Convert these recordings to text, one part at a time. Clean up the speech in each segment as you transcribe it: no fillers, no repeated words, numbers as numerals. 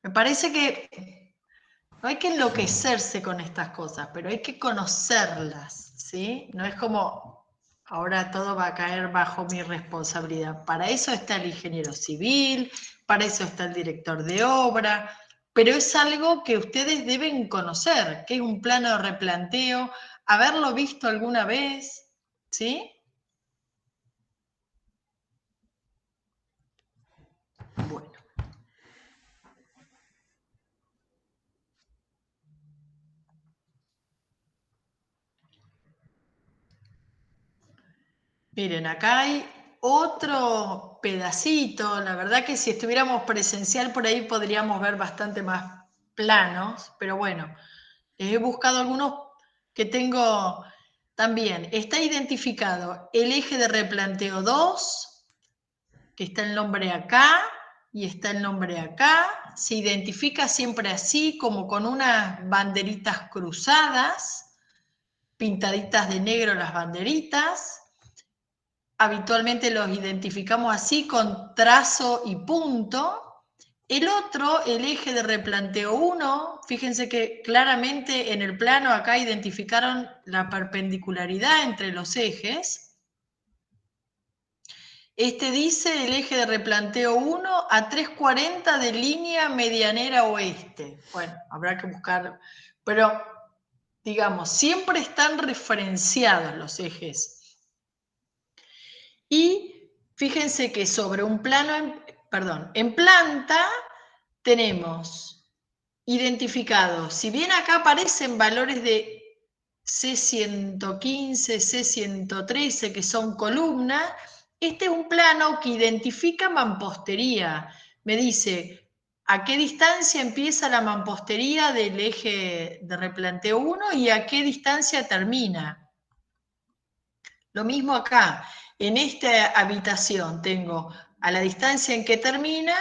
Me parece que no hay que enloquecerse con estas cosas, pero hay que conocerlas, ¿sí? No es como, ahora todo va a caer bajo mi responsabilidad. Para eso está el ingeniero civil, para eso está el director de obra, pero es algo que ustedes deben conocer, que es un plano de replanteo, haberlo visto alguna vez, ¿sí? Bueno. Miren, acá hay otro pedacito. La verdad que si estuviéramos presencial por ahí podríamos ver bastante más planos, pero bueno, he buscado algunos que tengo también. Está identificado el eje de replanteo 2, que está el nombre acá y está el nombre acá. Se identifica siempre así, como con unas banderitas cruzadas, pintaditas de negro las banderitas. Habitualmente los identificamos así, con trazo y punto. El otro, el eje de replanteo 1, fíjense que claramente en el plano acá identificaron la perpendicularidad entre los ejes. Este dice el eje de replanteo 1 a 340 de línea medianera oeste. Bueno, habrá que buscar, pero digamos, siempre están referenciados los ejes. Y fíjense que sobre un plano, en planta tenemos identificados, si bien acá aparecen valores de C115, C113, que son columnas, este es un plano que identifica mampostería. Me dice a qué distancia empieza la mampostería del eje de replanteo 1 y a qué distancia termina. Lo mismo acá, en esta habitación tengo a la distancia en que termina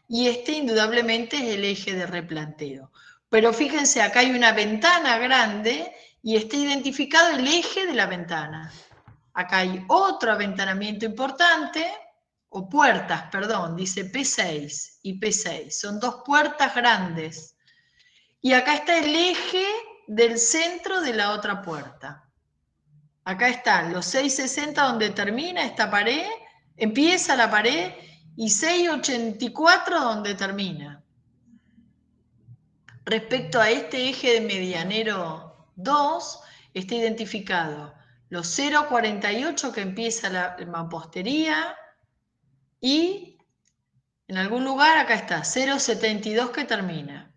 y este indudablemente es el eje de replanteo. Pero fíjense, acá hay una ventana grande y está identificado el eje de la ventana. Acá hay otro aventanamiento importante, o puertas, perdón, dice P6 y P6. Son dos puertas grandes. Y acá está el eje del centro de la otra puerta. Acá están los 660 donde termina esta pared, empieza la pared, y 684 donde termina. Respecto a este eje de medianero 2, está identificado los 048 que empieza la mampostería y en algún lugar acá está 072 que termina.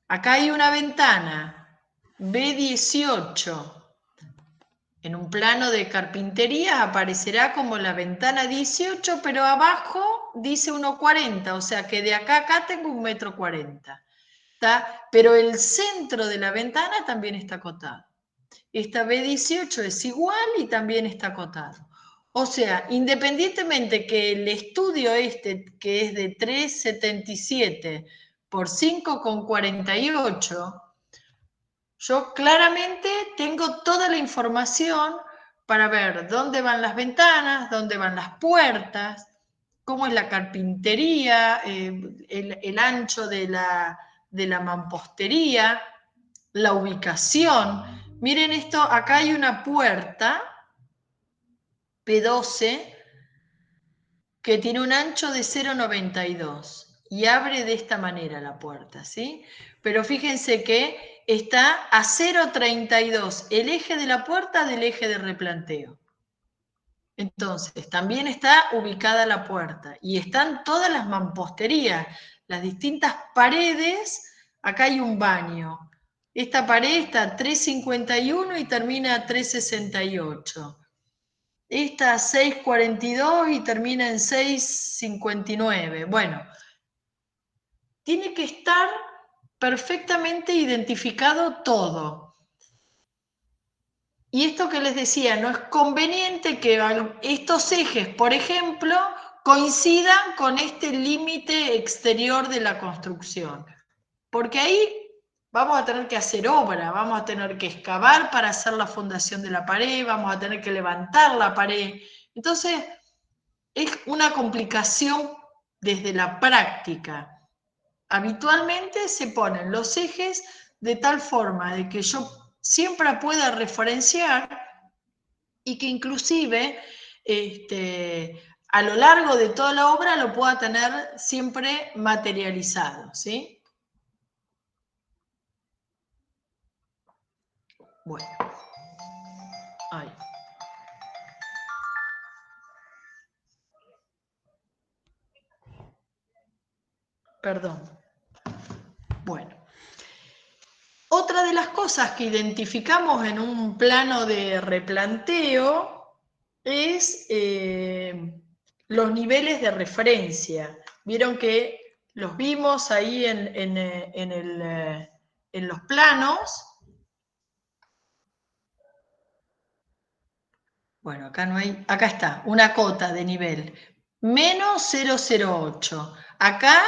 Acá hay una ventana B18. En un plano de carpintería aparecerá como la ventana 18, pero abajo dice 1,40, o sea que de acá a acá tengo 1,40 m. Pero el centro de la ventana también está acotado. Esta B18 es igual y también está acotado. O sea, independientemente que el estudio este, que es de 3,77 por 5,48, yo claramente tengo toda la información para ver dónde van las ventanas, dónde van las puertas, cómo es la carpintería, el ancho de la mampostería, la ubicación. Miren esto, acá hay una puerta P12 que tiene un ancho de 0,92 y abre de esta manera la puerta, ¿sí? Pero fíjense que está a 0,32 el eje de la puerta del eje de replanteo. Entonces, también está ubicada la puerta y están todas las mamposterías, las distintas paredes. Acá hay un baño. Esta pared está a 3,51 y termina a 3,68. Esta 6,42 y termina en 6,59. Bueno, tiene que estar perfectamente identificado todo. Y esto que les decía, no es conveniente que estos ejes, por ejemplo, coincidan con este límite exterior de la construcción. Porque ahí vamos a tener que hacer obra, vamos a tener que excavar para hacer la fundación de la pared, vamos a tener que levantar la pared. Entonces, es una complicación desde la práctica. Habitualmente se ponen los ejes de tal forma de que yo siempre pueda referenciar y que inclusive a lo largo de toda la obra lo pueda tener siempre materializado, ¿sí? Bueno, ahí. Perdón. Bueno. Otra de las cosas que identificamos en un plano de replanteo es los niveles de referencia. Vieron que los vimos ahí en los planos. Bueno, acá no hay, acá está, una cota de nivel. Menos 008. Acá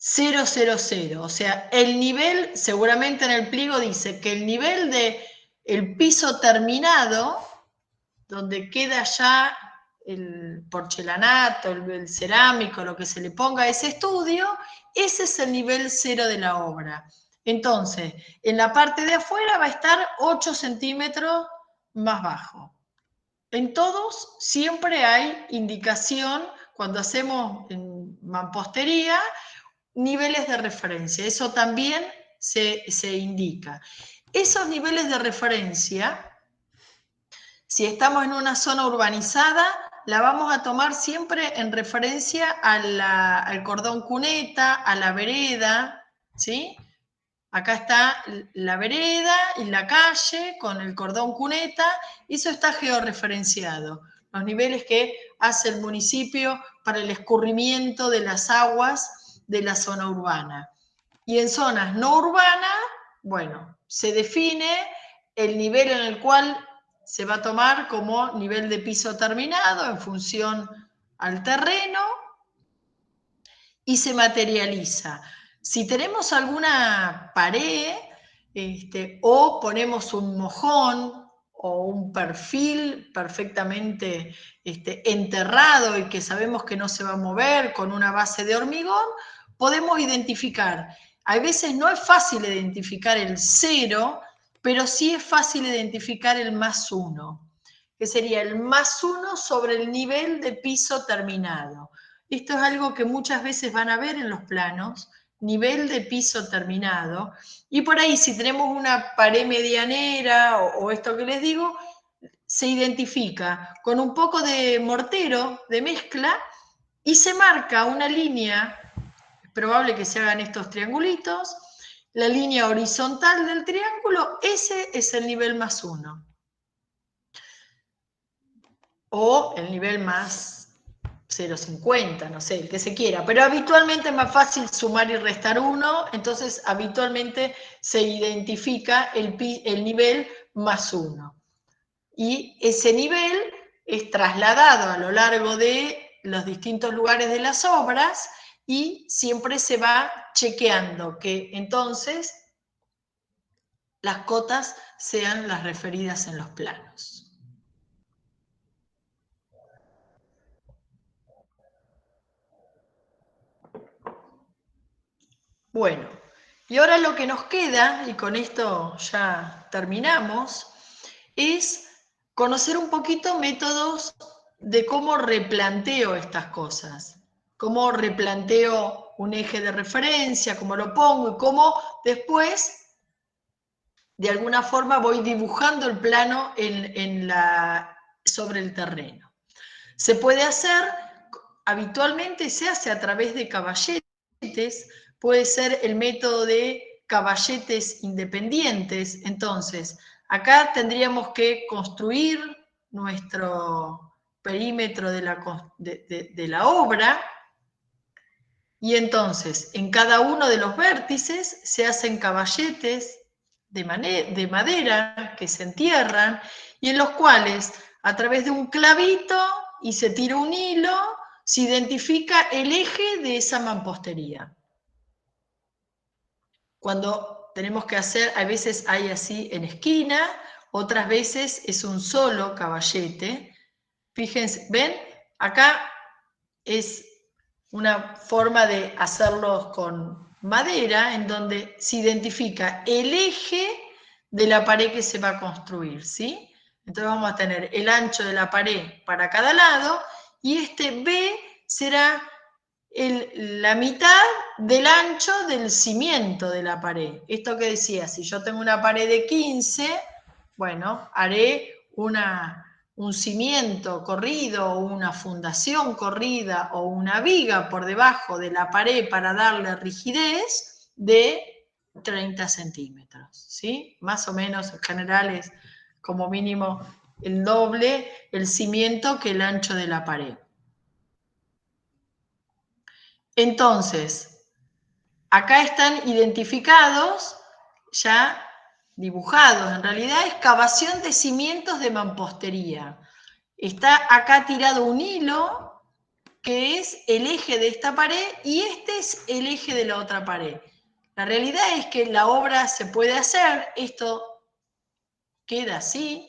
000. O sea, el nivel, seguramente en el pliego dice que el nivel de el piso terminado, donde queda ya el porcelanato, el cerámico, lo que se le ponga a ese estudio, ese es el nivel 0 de la obra. Entonces, en la parte de afuera va a estar 8 centímetros más bajo. En todos siempre hay indicación, cuando hacemos en mampostería, niveles de referencia. Eso también se indica. Esos niveles de referencia, si estamos en una zona urbanizada, la vamos a tomar siempre en referencia al cordón cuneta, a la vereda, ¿sí? Acá está la vereda y la calle con el cordón cuneta, eso está georreferenciado. Los niveles que hace el municipio para el escurrimiento de las aguas de la zona urbana. Y en zonas no urbanas, bueno, se define el nivel en el cual se va a tomar como nivel de piso terminado en función al terreno y se materializa. Si tenemos alguna pared o ponemos un mojón o un perfil perfectamente enterrado y que sabemos que no se va a mover con una base de hormigón, podemos identificar. A veces no es fácil identificar el 0, pero sí es fácil identificar el +1, que sería el +1 sobre el nivel de piso terminado. Esto es algo que muchas veces van a ver en los planos, nivel de piso terminado, y por ahí si tenemos una pared medianera o esto que les digo, se identifica con un poco de mortero, de mezcla, y se marca una línea, es probable que se hagan estos triangulitos, la línea horizontal del triángulo, ese es el nivel +1. O el nivel más 0,50, no sé, el que se quiera, pero habitualmente es más fácil sumar y restar 1, entonces habitualmente se identifica el nivel +1. Y ese nivel es trasladado a lo largo de los distintos lugares de las obras y siempre se va chequeando que entonces las cotas sean las referidas en los planos. Bueno, y ahora lo que nos queda, y con esto ya terminamos, es conocer un poquito métodos de cómo replanteo estas cosas, cómo replanteo un eje de referencia, cómo lo pongo y cómo después, de alguna forma, voy dibujando el plano sobre el terreno. Se puede hacer, habitualmente se hace a través de caballetes, puede ser el método de caballetes independientes. Entonces, acá tendríamos que construir nuestro perímetro de la obra y entonces en cada uno de los vértices se hacen caballetes de madera que se entierran y en los cuales a través de un clavito y se tira un hilo se identifica el eje de esa mampostería. Cuando tenemos que hacer, a veces hay así en esquina, otras veces es un solo caballete. Fíjense, ¿ven? Acá es una forma de hacerlos con madera en donde se identifica el eje de la pared que se va a construir, ¿sí? Entonces vamos a tener el ancho de la pared para cada lado y este B será la mitad del ancho del cimiento de la pared. Esto que decía, si yo tengo una pared de 15, bueno, haré un cimiento corrido, una fundación corrida o una viga por debajo de la pared para darle rigidez de 30 centímetros, ¿sí? Más o menos en general es como mínimo el doble el cimiento que el ancho de la pared. Entonces, acá están identificados, ya dibujados, en realidad excavación de cimientos de mampostería. Está acá tirado un hilo que es el eje de esta pared y este es el eje de la otra pared. La realidad es que la obra se puede hacer, esto queda así,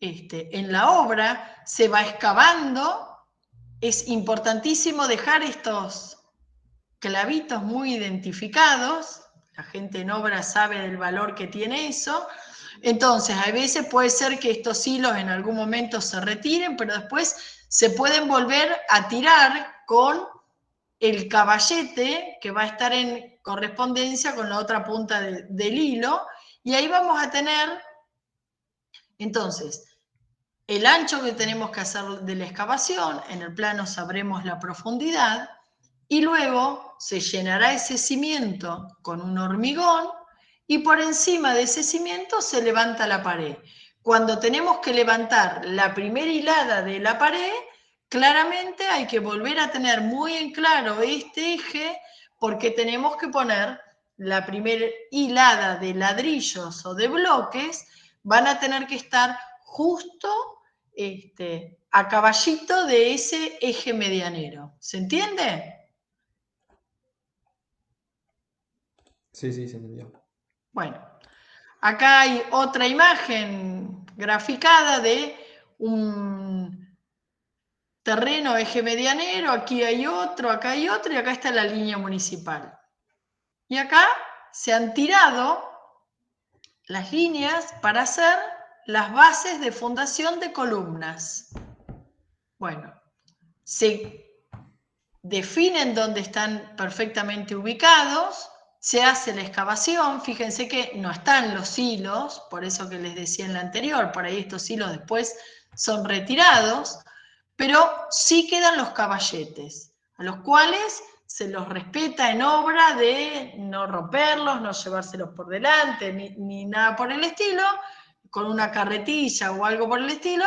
en la obra se va excavando, es importantísimo dejar estos clavitos muy identificados, la gente en obra sabe del valor que tiene eso, entonces a veces puede ser que estos hilos en algún momento se retiren, pero después se pueden volver a tirar con el caballete que va a estar en correspondencia con la otra punta del hilo, y ahí vamos a tener, entonces, el ancho que tenemos que hacer de la excavación, en el plano sabremos la profundidad, y luego se llenará ese cimiento con un hormigón y por encima de ese cimiento se levanta la pared. Cuando tenemos que levantar la primera hilada de la pared, claramente hay que volver a tener muy en claro este eje porque tenemos que poner la primera hilada de ladrillos o de bloques, van a tener que estar justo a caballito de ese eje medianero. ¿Se entiende? Sí, sí, se entendió. Bueno, acá hay otra imagen graficada de un terreno eje medianero, aquí hay otro, acá hay otro y acá está la línea municipal. Y acá se han tirado las líneas para hacer las bases de fundación de columnas. Bueno, se definen dónde están perfectamente ubicados, se hace la excavación, fíjense que no están los hilos, por eso que les decía en la anterior, por ahí estos hilos después son retirados, pero sí quedan los caballetes, a los cuales se los respeta en obra de no romperlos, no llevárselos por delante, ni nada por el estilo, con una carretilla o algo por el estilo,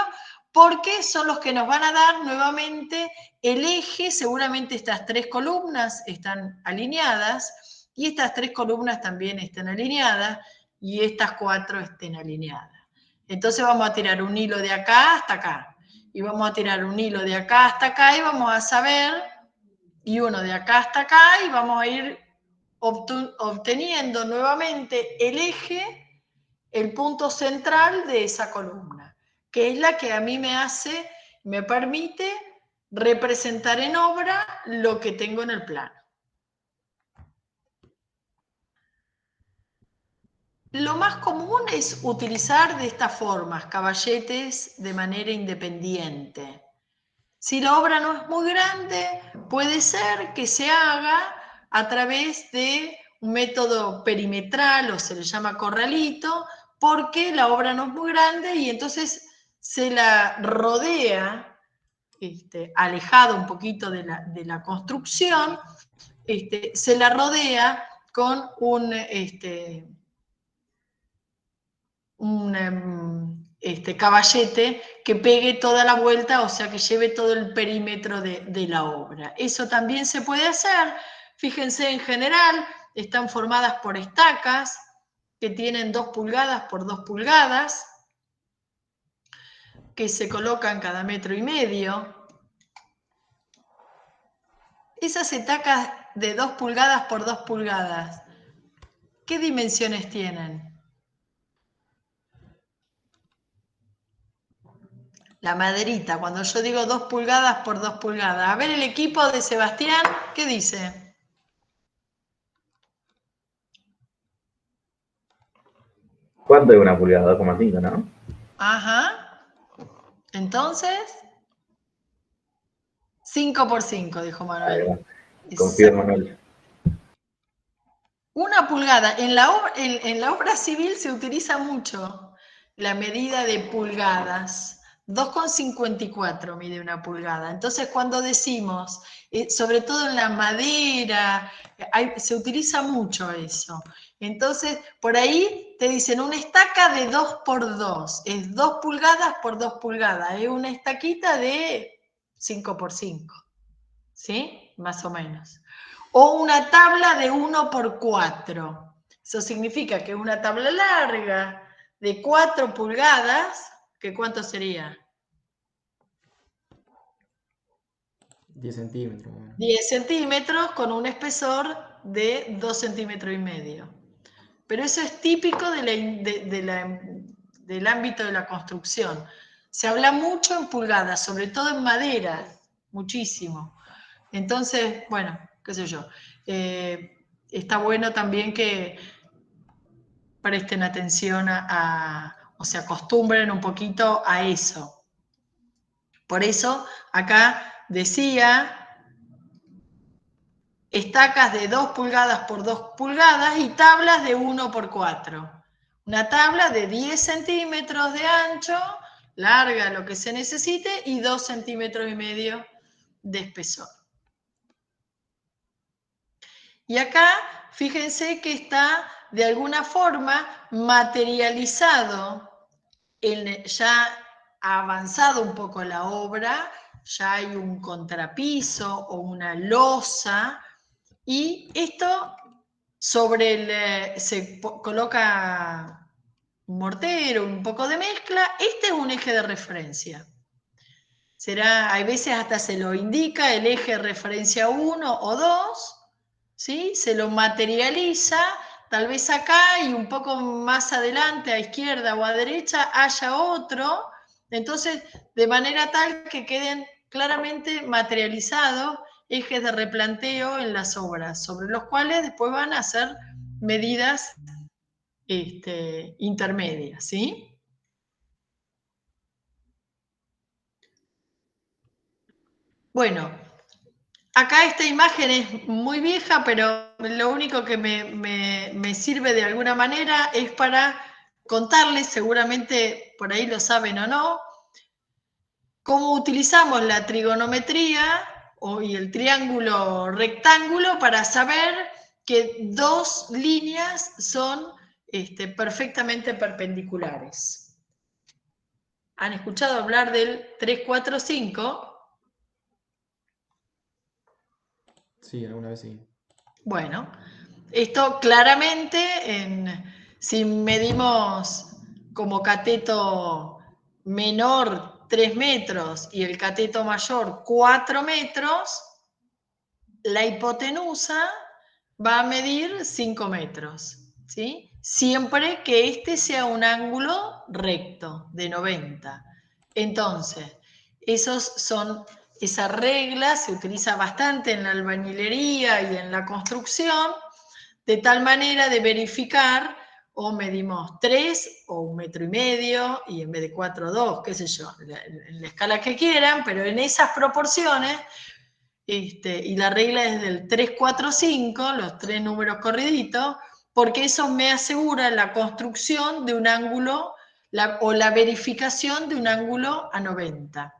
porque son los que nos van a dar nuevamente el eje. Seguramente estas tres columnas están alineadas y estas tres columnas también están alineadas y estas cuatro estén alineadas. Entonces vamos a tirar un hilo de acá hasta acá y vamos a tirar un hilo de acá hasta acá y vamos a saber, y uno de acá hasta acá y vamos a ir obteniendo nuevamente el eje, el punto central de esa columna, que es la que a mí me permite representar en obra lo que tengo en el plano. Lo más común es utilizar de estas formas caballetes de manera independiente. Si la obra no es muy grande, puede ser que se haga a través de un método perimetral o se le llama corralito, porque la obra no es muy grande y entonces se la rodea, alejado un poquito de la construcción, se la rodea con un caballete que pegue toda la vuelta, o sea, que lleve todo el perímetro de la obra. Eso también se puede hacer. Fíjense, en general, están formadas por estacas que tienen 2 pulgadas por 2 pulgadas, que se colocan cada 1,5 metros. Esas estacas de 2 pulgadas por 2 pulgadas, ¿qué dimensiones tienen? La maderita, cuando yo digo 2 pulgadas por 2 pulgadas. A ver el equipo de Sebastián, ¿qué dice? ¿Cuánto es una pulgada? 2,5, ¿no? Ajá. Entonces, 5 por 5, dijo Ahí Manuel. va. Confío en Manuel. Una pulgada. En la obra civil se utiliza mucho la medida de pulgadas. 2,54 mide una pulgada. Entonces, cuando decimos, sobre todo en la madera, se utiliza mucho eso. Entonces, por ahí te dicen una estaca de 2 por 2. Es 2 pulgadas por 2 pulgadas. Es una estaquita de 5 por 5. ¿Sí? Más o menos. O una tabla de 1 por 4. Eso significa que una tabla larga de 4 pulgadas, ¿que cuánto sería? 10 centímetros. Bueno. 10 centímetros con un espesor de 2 centímetros y medio. Pero eso es típico del ámbito de la construcción. Se habla mucho en pulgadas, sobre todo en madera, muchísimo. Entonces, bueno, qué sé yo. Está bueno también que presten atención o se acostumbren un poquito a eso. Por eso, acá decía estacas de 2 pulgadas por 2 pulgadas y tablas de 1 por 4. Una tabla de 10 centímetros de ancho, larga lo que se necesite, y 2 centímetros y medio de espesor. Y acá, fíjense que está de alguna forma materializado, ya ha avanzado un poco la obra, ya hay un contrapiso o una losa, y esto se coloca un mortero, un poco de mezcla. Este es un eje de referencia. Hay veces hasta se lo indica el eje de referencia 1 o 2, ¿sí? Se lo materializa, tal vez acá y un poco más adelante, a izquierda o a derecha, haya otro. Entonces, de manera tal que queden claramente materializados ejes de replanteo en las obras, sobre los cuales después van a hacer medidas intermedias, ¿sí? Bueno, acá esta imagen es muy vieja, pero lo único que me sirve de alguna manera es para contarles, seguramente por ahí lo saben o no, cómo utilizamos la trigonometría y el triángulo rectángulo para saber que dos líneas son perfectamente perpendiculares. ¿Han escuchado hablar del 3, 4, 5? Sí, alguna vez sí. Bueno, esto claramente, si medimos como cateto menor 3 metros y el cateto mayor 4 metros, la hipotenusa va a medir 5 metros, ¿sí? Siempre que este sea un ángulo recto de 90. Entonces, esa regla se utiliza bastante en la albañilería y en la construcción, de tal manera de verificar, o medimos 3 o 1,5 metros, y en vez de 4, 2, qué sé yo, en la escala que quieran, pero en esas proporciones. Y la regla es del 3, 4, 5, los 3 números corriditos, porque eso me asegura la construcción de un ángulo o la verificación de un ángulo a 90.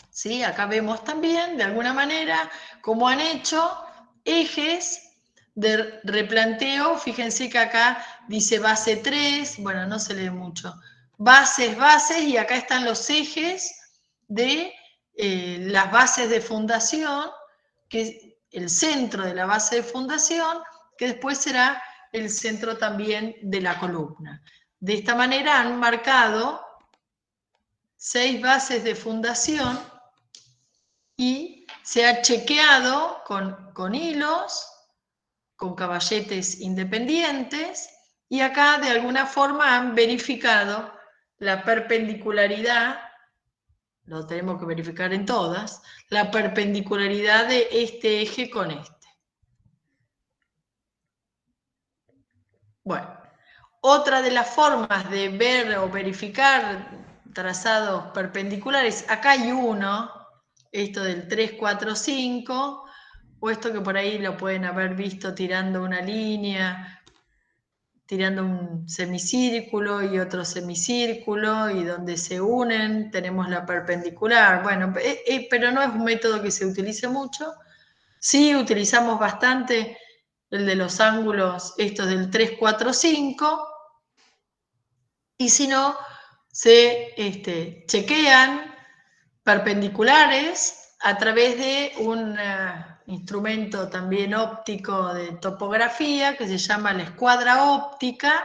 ¿Sí? Acá vemos también, de alguna manera, cómo han hecho ejes de replanteo. Fíjense que acá dice base 3, bueno, no se lee mucho. Bases, y acá están los ejes de las bases de fundación, que es el centro de la base de fundación, que después será el centro también de la columna. De esta manera han marcado 6 bases de fundación y se ha chequeado con hilos, con caballetes independientes, y acá de alguna forma han verificado la perpendicularidad, lo tenemos que verificar en todas, la perpendicularidad de este eje con este. Bueno, otra de las formas de ver o verificar trazados perpendiculares, acá hay uno, esto del 3, 4, 5, o esto que por ahí lo pueden haber visto tirando una línea, tirando un semicírculo y otro semicírculo, y donde se unen tenemos la perpendicular. Bueno, pero no es un método que se utilice mucho. Sí utilizamos bastante el de los ángulos, estos del 3, 4, 5, y si no, se chequean perpendiculares a través de un instrumento también óptico de topografía que se llama la escuadra óptica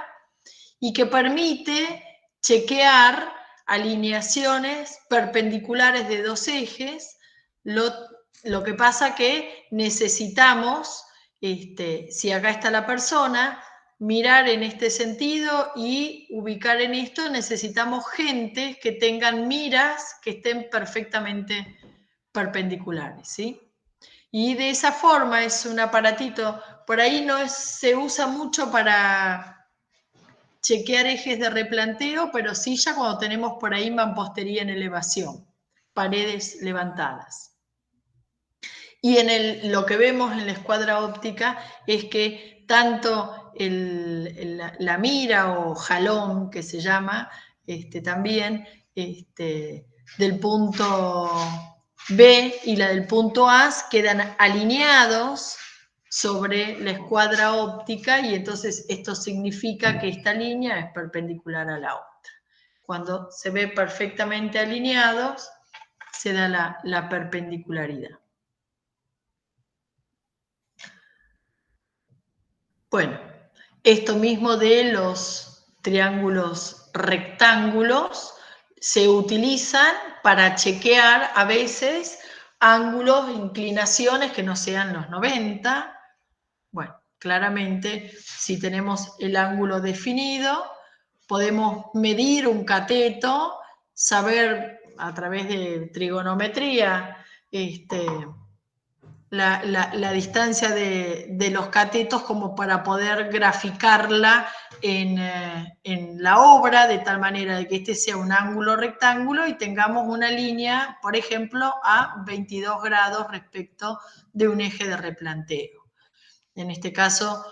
y que permite chequear alineaciones perpendiculares de dos ejes. Lo que pasa que necesitamos, si acá está la persona, mirar en este sentido y ubicar en esto. Necesitamos gente que tengan miras que estén perfectamente perpendiculares, ¿sí? Y de esa forma es un aparatito, por ahí no se usa mucho para chequear ejes de replanteo, pero sí ya cuando tenemos por ahí mampostería en elevación, paredes levantadas. Y lo que vemos en la escuadra óptica es que tanto la mira o jalón, que se llama también, del punto B y la del punto A quedan alineados sobre la escuadra óptica, y entonces esto significa que esta línea es perpendicular a la otra. Cuando se ve perfectamente alineados, se da la perpendicularidad. Bueno, esto mismo de los triángulos rectángulos se utilizan para chequear a veces ángulos, inclinaciones que no sean los 90. Bueno, claramente, si tenemos el ángulo definido, podemos medir un cateto, saber a través de trigonometría la distancia de los catetos como para poder graficarla en la obra, de tal manera de que este sea un ángulo rectángulo y tengamos una línea, por ejemplo, a 22 grados respecto de un eje de replanteo. En este caso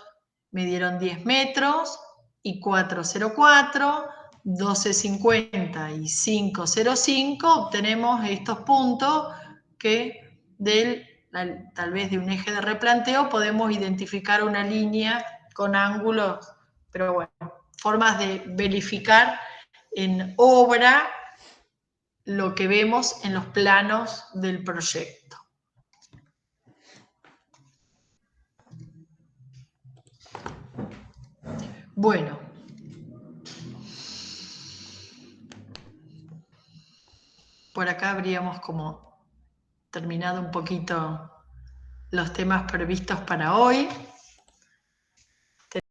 me dieron 10 metros y 4,04, 12,50 y 5,05. Obtenemos estos puntos que tal vez de un eje de replanteo podemos identificar una línea con ángulos, pero bueno, formas de verificar en obra lo que vemos en los planos del proyecto. Bueno, por acá habríamos como terminado un poquito los temas previstos para hoy.